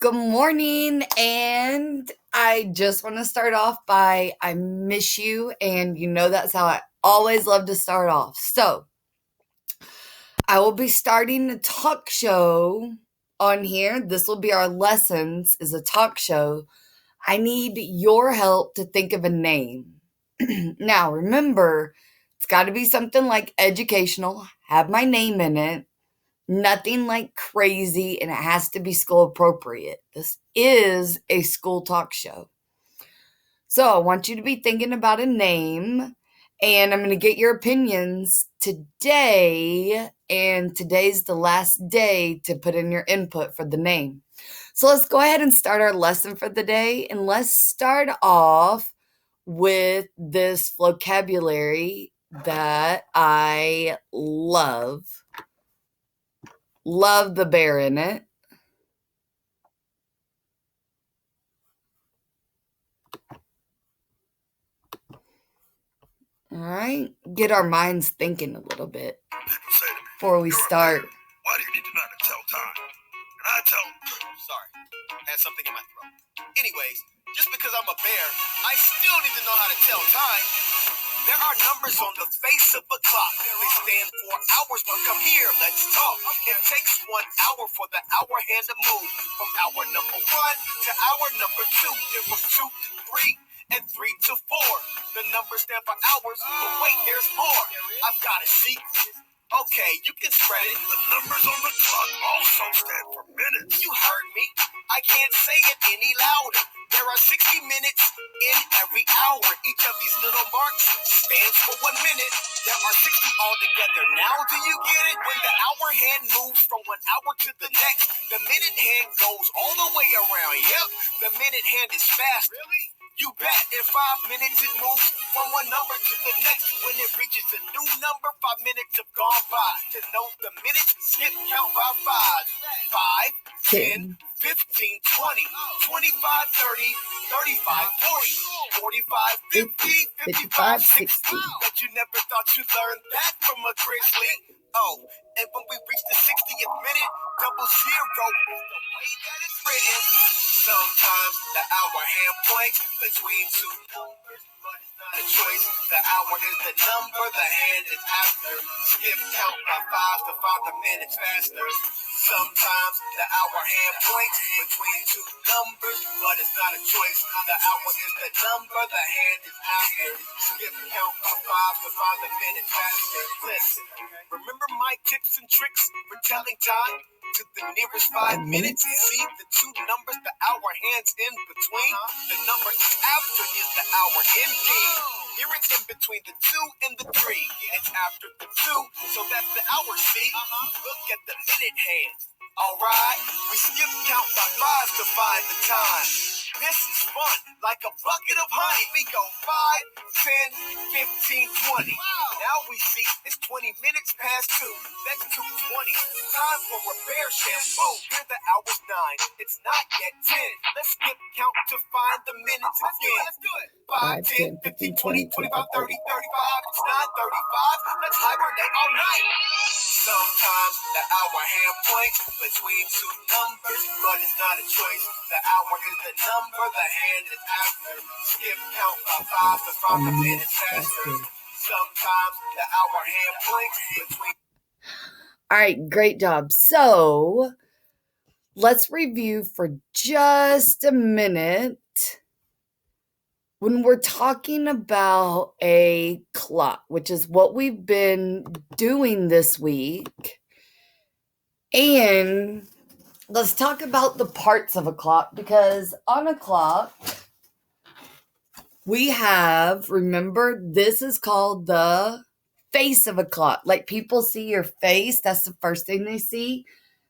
Good morning, and I just want to start off by I miss you, and that's how I always love to start off. So, I will be starting a talk show on here. This will be our lessons is a talk show. I need your help to think of a name. Now, remember, it's got to be something like educational, have my name in it. Nothing like crazy, and it has to be school appropriate. This is a school talk show. So I want you to be thinking about a name, and I'm going to get your opinions today. And today's the last day to put in your input for the name. So let's go ahead and start our lesson for the day. And let's start off with this vocabulary that I love. Love the bear in it. All right. Get our minds thinking a little bit before we start. Why do you need to know how to tell time? And I tell sorry, I had something in my throat. Anyways, just because I'm a bear, I still need to know how to tell time. There are numbers on the face of a clock. They stand for hours, but come here, let's talk. It takes 1 hour for the hour hand to move. From hour number 1 to hour number 2. Then from 2 to 3 and 3 to 4. The numbers stand for hours, but wait, there's more. I've got a secret. Okay, you can spread it. The numbers on the clock also stand for minutes. You heard me. I can't say it any louder. There are 60 minutes in every hour. Each of these little marks stands for 1 minute. There are 60 altogether. Now do you get it? When the hour hand moves from 1 hour to the next, the minute hand goes all the way around. Yep, the minute hand is fast. Really? You bet. In 5 minutes it moves from one number to the next. When it reaches a new number, 5 minutes have gone by. To know the minutes, skip count by 5, 10, 15, 20, 25, 30, 35, 40, 45, 50, 55, 60. Bet you never thought you'd learn that from a grizzly. Oh, and when we reach the 60th minute, 00 is the way that it's written. Sometimes the hour hand points between two numbers, but it's not a choice. The hour is the number, the hand is after. Skip count by 5 to find the minutes faster. Sometimes the hour hand points between two numbers, but it's not a choice. The hour is the number, the hand is after. Skip count by 5 to find the minutes faster. Listen, remember my tips and tricks for telling time? To the nearest 5 minutes, see the two numbers, the hour hands in between. The number after is the hour indeed. Here it's in between the 2 and the 3. It's after the 2, so that's the hour, see? Look at the minute hands. Alright, we skip count by 5 to find the time. This is fun, like a bucket of honey. We go 5, 10, 15, 20. Now we see it's 20 minutes past 2. That's 2:20. Time for a bear shampoo. Here the hour's 9. It's not yet 10. Let's skip count to find the minutes again. Let's do it. 5, 10, 15, 20, 25, 30, 35. It's 9:35. Let's hibernate all night. Sometimes the hour hand points between two numbers, but it's not a choice. The hour is the number, the hand is after. Skip count by 5 to find the minutes faster. Sometimes the hour hand points between. All right, great job. So let's review for just a minute. When we're talking about a clock, which is what we've been doing this week, and let's talk about the parts of a clock, because on a clock, we have, remember, this is called the face of a clock. Like people see your face, that's the first thing they see.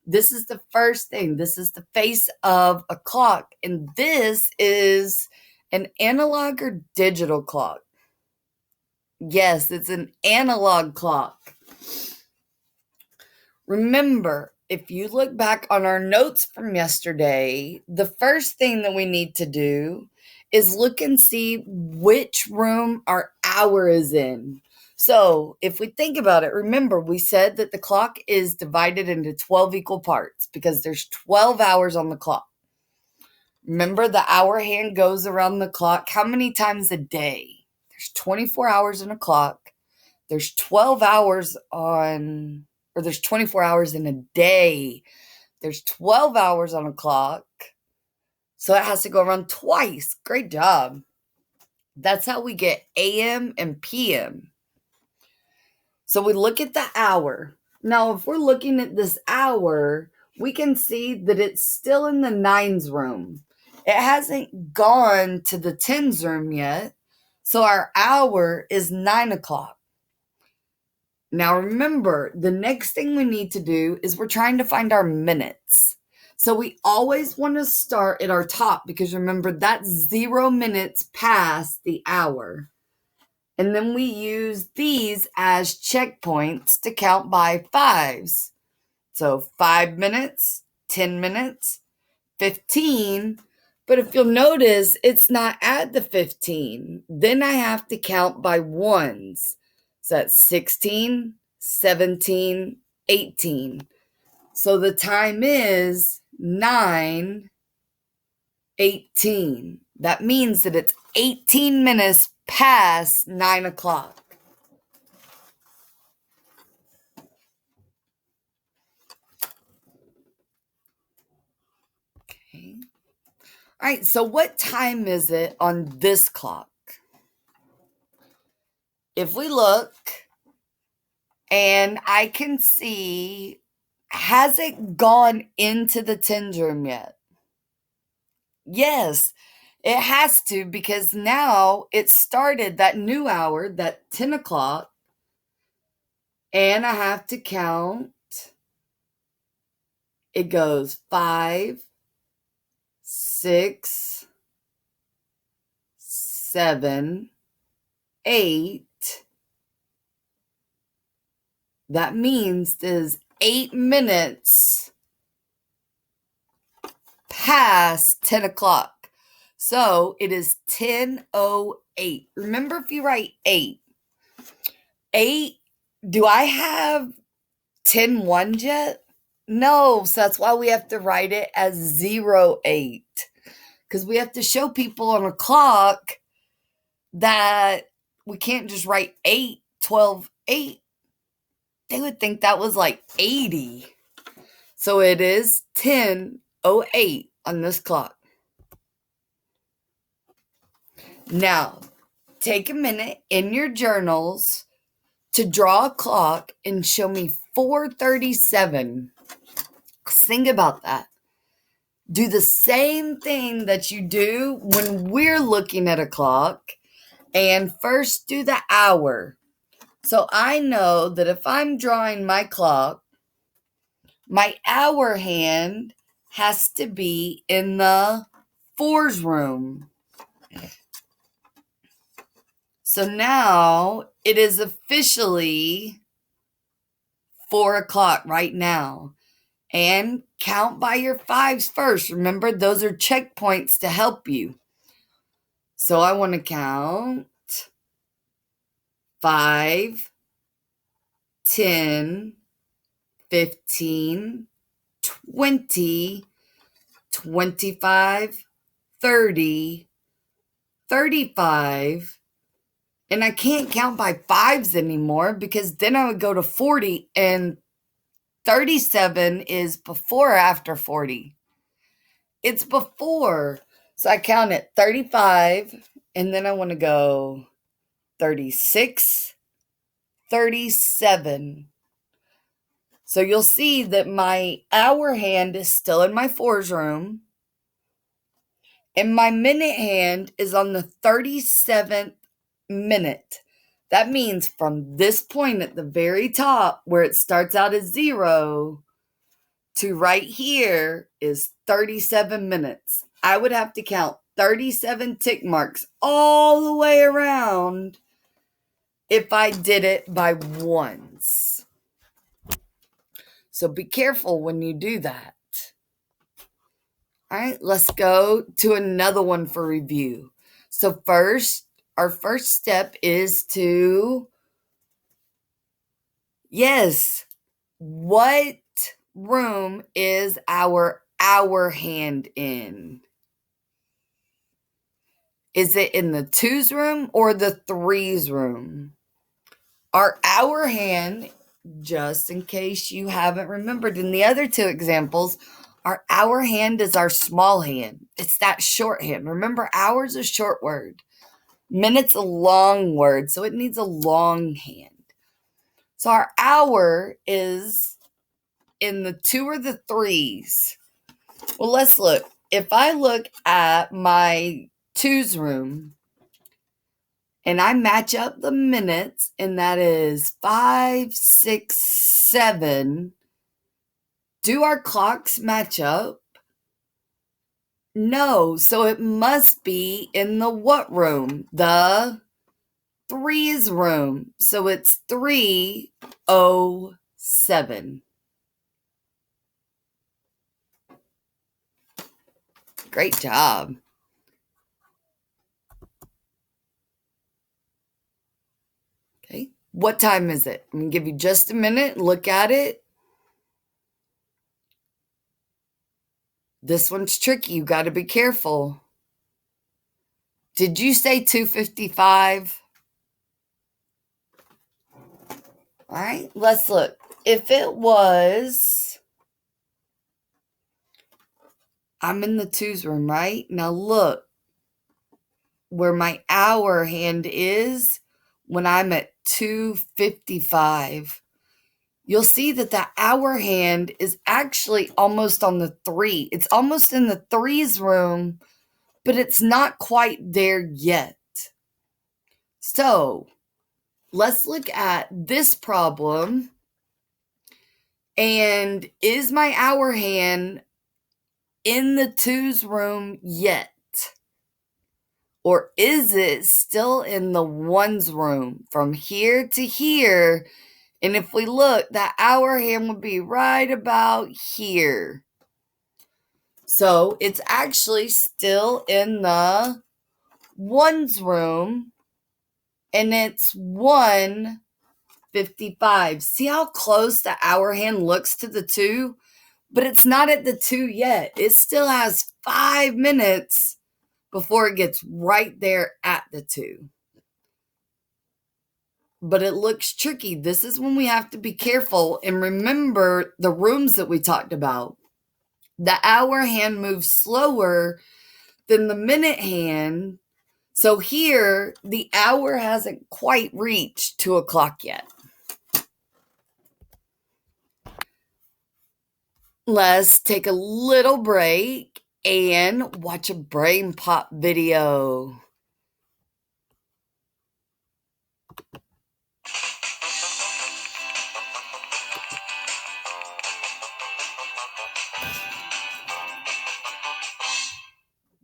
This is the first thing. This is the face of a clock. And this is an analog or digital clock. Yes, it's an analog clock. Remember, if you look back on our notes from yesterday, the first thing that we need to do is look and see which room our hour is in. So if we think about it, remember we said that the clock is divided into 12 equal parts because there's 12 hours on the clock. Remember, the hour hand goes around the clock. How many times a day? There's 24 hours in a clock. There's 12 hours there's 24 hours in a day. There's 12 hours on a clock. So it has to go around twice. Great job. That's how we get AM and PM. So we look at the hour. Now, if we're looking at this hour, we can see that it's still in the nines room. It hasn't gone to the tens room yet. So our hour is 9 o'clock. Now remember, the next thing we need to do is we're trying to find our minutes. So we always want to start at our top because remember, that's 0 minutes past the hour. And then we use these as checkpoints to count by fives. So 5 minutes, 10 minutes, 15. But if you'll notice, it's not at the 15. Then I have to count by ones. So that's 16, 17, 18. So the time is 9:18. That means that it's 18 minutes past 9 o'clock. Okay. All right, so what time is it on this clock? If we look, and I can see, has it gone into the tens room yet? Yes, it has to, because now it started that new hour, that 10 o'clock, and I have to count. It goes 5, 6, 7, 8. That means there's 8 minutes past 10 o'clock. So it is 10:08. Remember, if you write 8, do I have 10 ones yet? No, so that's why we have to write it as 08. Because we have to show people on a clock that we can't just write 8, 12, 8. They would think that was like 80. So it is 10:08 on this clock. Now, take a minute in your journals to draw a clock and show me 4:37. Think about that. Do the same thing that you do when we're looking at a clock, and first do the hour. So I know that if I'm drawing my clock, my hour hand has to be in the fours room. So now it is officially 4 o'clock right now. And count by your fives first. Remember, those are checkpoints to help you. So I want to count 5, 10, 15, 20, 25, 30, 35. And I can't count by fives anymore because then I would go to 40, and 37 is before or after 40? It's before. So I count at 35, and then I want to go 36, 37. So you'll see that my hour hand is still in my fours room, and my minute hand is on the 37th minute. That means from this point at the very top, where it starts out as 0, to right here is 37 minutes. I would have to count 37 tick marks all the way around if I did it by ones. So be careful when you do that. All right, let's go to another one for review. So first, our first step is to, what room is our hour hand in? Is it in the twos room or the threes room? Our hour hand, just in case you haven't remembered in the other two examples, our hour hand is our small hand. It's that shorthand. Remember, hour's a short word. Minute's a long word, so it needs a long hand. So our hour is in the two or the threes. Well, let's look. If I look at my twos room and I match up the minutes, and that is 5, 6, 7, do our clocks match up? No, so it must be in the what room? The threes room. So it's 3:07. Great job. Okay, what time is it? I'm going to give you just a minute. Look at it. This one's tricky. You got to be careful. Did you say 2:55? All right, let's look. If it was, I'm in the twos room, right? Now look where my hour hand is when I'm at 2:55. You'll see that the hour hand is actually almost on the 3. It's almost in the threes room, but it's not quite there yet. So let's look at this problem. And is my hour hand in the twos room yet? Or is it still in the ones room from here to here? And if we look, that hour hand would be right about here. So it's actually still in the ones room, and it's 1:55. See how close the hour hand looks to the 2? But it's not at the 2 yet. It still has 5 minutes before it gets right there at the 2. But it looks tricky. This is when we have to be careful and remember the rooms that we talked about. The hour hand moves slower than the minute hand. So here, the hour hasn't quite reached 2 o'clock yet. Let's take a little break and watch a brain pop video.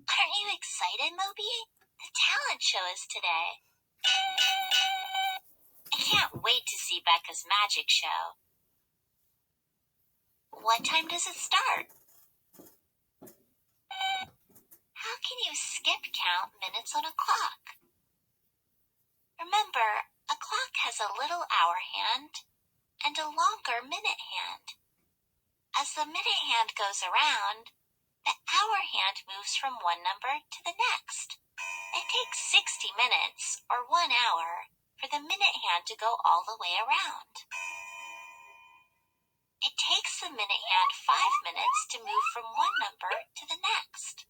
Aren't you excited, Moby? The talent show is today. I can't wait to see Becca's magic show. What time does it start? How can you skip count minutes on a clock? Remember, a clock has a little hour hand and a longer minute hand. As the minute hand goes around, the hour hand moves from one number to the next. It takes 60 minutes, or 1 hour, for the minute hand to go all the way around. It takes the minute hand 5 minutes to move from one number to the next.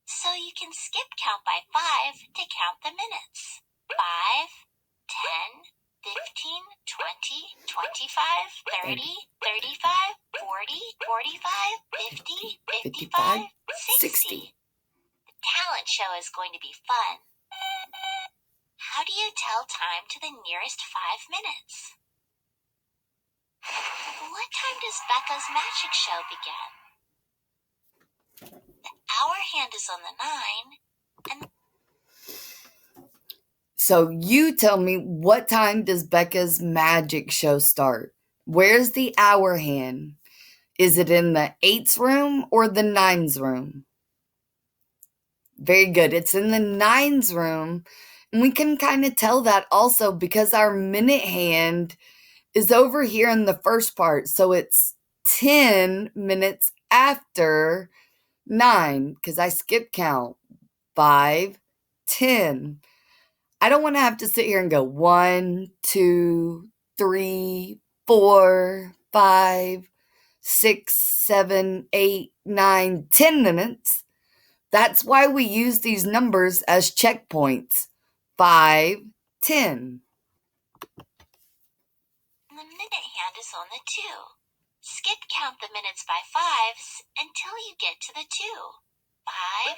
So you can skip count by 5 to count the minutes. 5, 10, 15, 20, 25, 30, 35, 40, 45, 50, 55, 60. The talent show is going to be fun. How do you tell time to the nearest 5 minutes? What time does Becca's magic show begin? The hour hand is on the 9, and So you tell me, what time does Becca's magic show start? Where's the hour hand? Is it in the 8s room or the 9s room? Very good. It's in the 9s room. And we can kind of tell that also because our minute hand is over here in the first part. So it's 10 minutes after 9 because I skip count. 5, 10. I don't want to have to sit here and go 1, 2, 3, 4, 5, 6, 7, 8, 9, 10 minutes. That's why we use these numbers as checkpoints. 5, 10. The minute hand is on the 2. Skip count the minutes by 5s until you get to the 2. 5,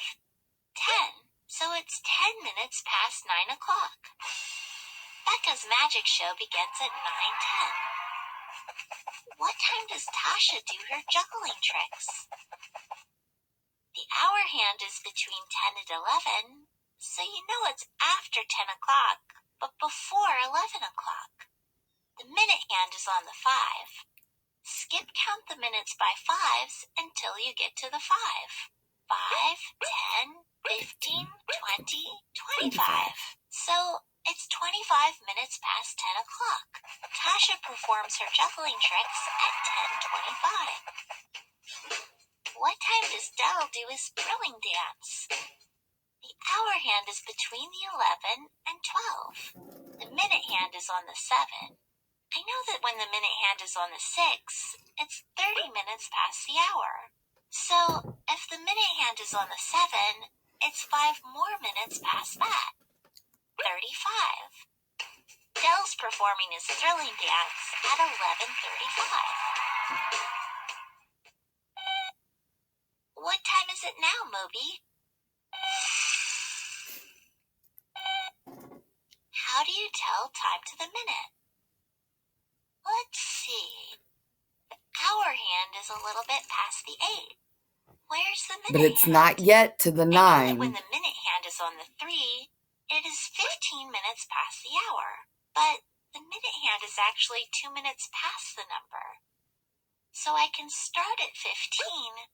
10. So it's 10 minutes past 9 o'clock. Becca's magic show begins at 9:10. What time does Tasha do her juggling tricks? The hour hand is between 10 and 11, so you know it's after 10 o'clock, but before 11 o'clock. The minute hand is on the 5. Skip count the minutes by 5s until you get to the 5. 5, 10, 15, 20, 25. So it's 25 minutes past 10 o'clock. Tasha performs her juggling tricks at 10:25. What time does Dell do his throwing dance? The hour hand is between the 11 and 12. The minute hand is on the 7. I know that when the minute hand is on the 6, it's 30 minutes past the hour. So if the minute hand is on the 7, it's 5 more minutes past that. 35. Dell's performing his thrilling dance at 11:35. What time is it now, Moby? How do you tell time to the minute? Let's see. The hour hand is a little bit past the 8. Where's the minute But it's hand? not yet to the I know that 9. when the minute hand is on the 3, it is 15 minutes past the hour. But the minute hand is actually 2 minutes past the number. So I can start at 15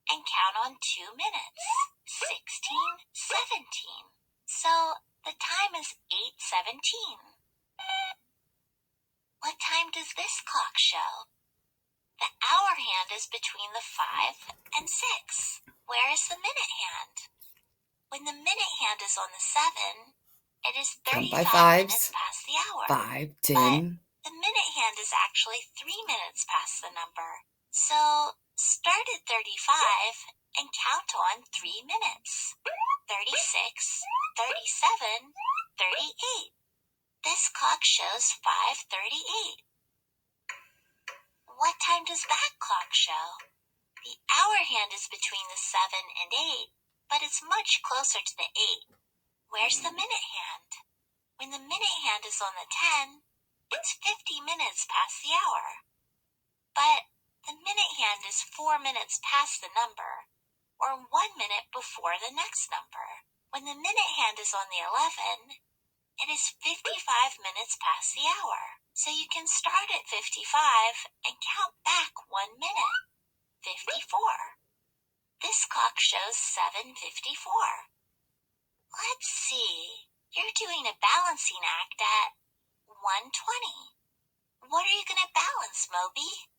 and count on 2 minutes. 16, 17. So the time is 8:17. What time does this clock show? The hour hand is between the 5 and 6. Where is the minute hand? When the minute hand is on the 7, it is Count by 35 5s. minutes past the hour. 5, But 10. the minute hand is actually 3 minutes past the number. So start at 35 and count on 3 minutes. 36, 37, 38. This clock shows 5:38. What time does that clock show? The hour hand is between the 7 and 8, but it's much closer to the 8. Where's the minute hand? When the minute hand is on the 10, it's 50 minutes past the hour. But the minute hand is 4 minutes past the number, or 1 minute before the next number. When the minute hand is on the 11, it is 55 minutes past the hour. So you can start at 55 and count back 1 minute. 54. This clock shows 7:54. Let's see. You're doing a balancing act at 1:20. What are you going to balance, Moby?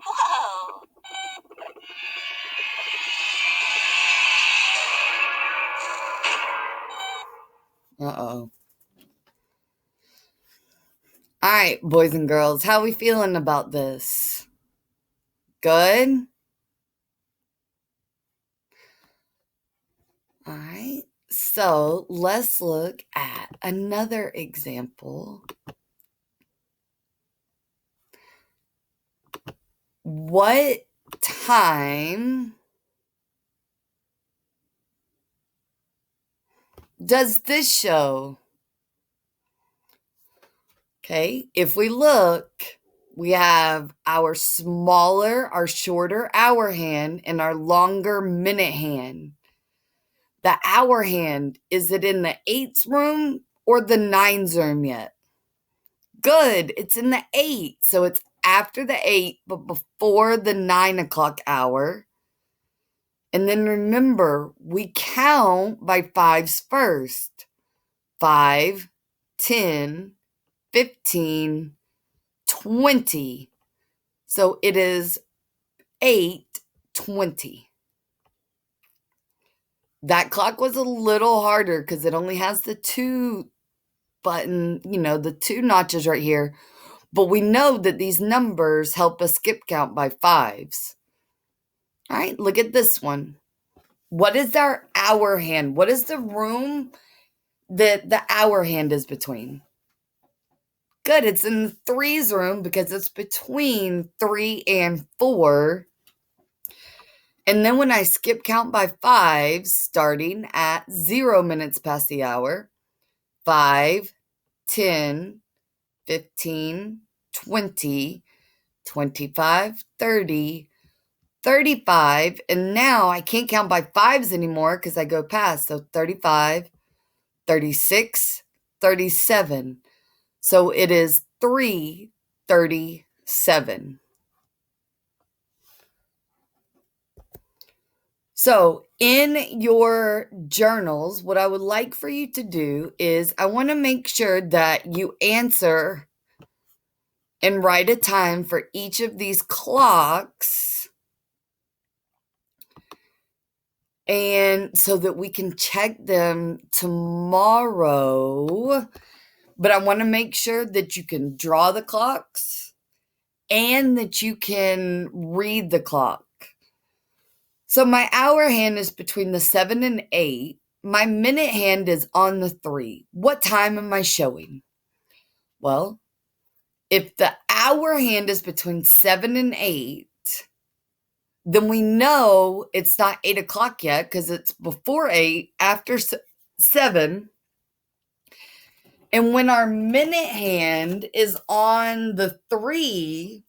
Whoa! Uh-oh. All right, boys and girls, how we feeling about this? Good? All right, so let's look at another example. What time does this show? Okay, if we look, we have our smaller, our shorter hour hand and our longer minute hand. The hour hand, is it in the 8's room or the 9's room yet? Good, it's in the 8. So it's after the 8, but before the 9 o'clock hour. And then remember, we count by 5s first. 5, 10, 15, 20. So it is 8:20. That clock was a little harder because it only has the 2 button, the 2 notches right here. But we know that these numbers help us skip count by 5s. All right, look at this one. What is our hour hand? What is the room that the hour hand is between? Good, it's in the 3's room because it's between 3 and 4. And then when I skip count by 5s, starting at 0 minutes past the hour, 5, 10, 15, 20, 25, 30, 35, and now I can't count by 5s anymore because I go past. So 35, 36, 37. So it is 3:37. So in your journals, what I would like for you to do is I want to make sure that you answer and write a time for each of these clocks, and so that we can check them tomorrow. But I want to make sure that you can draw the clocks and that you can read the clock. So my hour hand is between the 7 and 8. My minute hand is on the 3. What time am I showing? Well, if the hour hand is between 7 and 8, then we know it's not 8 o'clock yet because it's before 8, after 7. And when our minute hand is on the 3,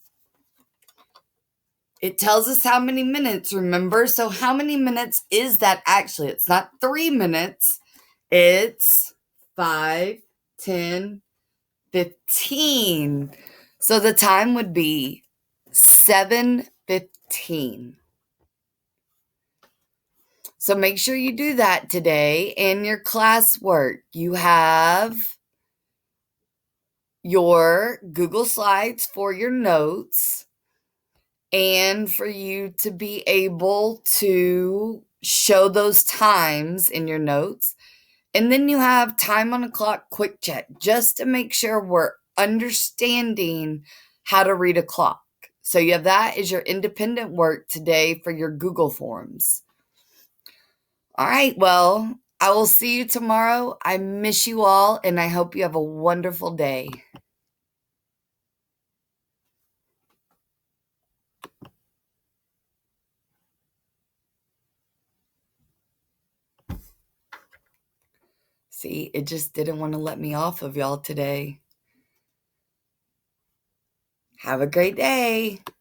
it tells us how many minutes, remember? So how many minutes is that actually? It's not 3 minutes. It's 5, 10, 15. So the time would be 7:15. So make sure you do that today. And your classwork, you have your Google Slides for your notes and for you to be able to show those times in your notes. And then you have time on a clock quick check just to make sure we're understanding how to read a clock. So you have that as your independent work today for your Google Forms. All right, well, I will see you tomorrow. I miss you all, and I hope you have a wonderful day. See, it just didn't want to let me off of y'all today. Have a great day.